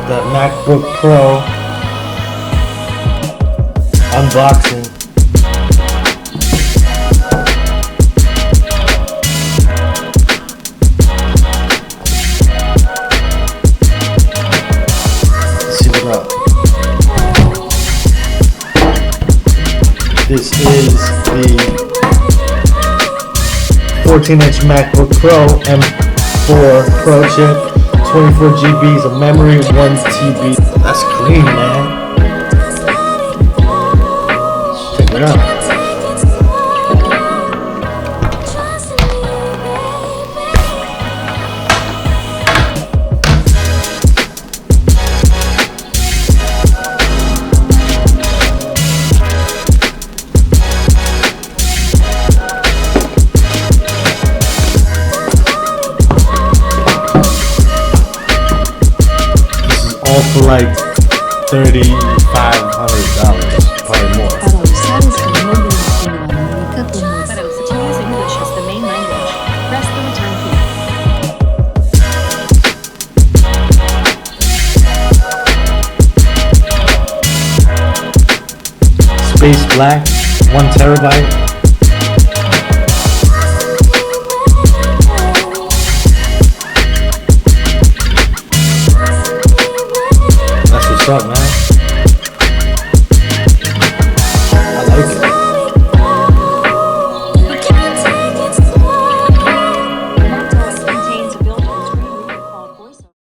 the MacBook Pro unboxing. Let's see what up. This is the 14-inch MacBook Pro M4 Pro chip. 24 GBs of memory, 1 TB. That's clean, man. Check it out. All for like $3,500, probably more. Para usar este móvil Latinoamérica como para to use English as the main language, press the return key. Space Black, 1 terabyte.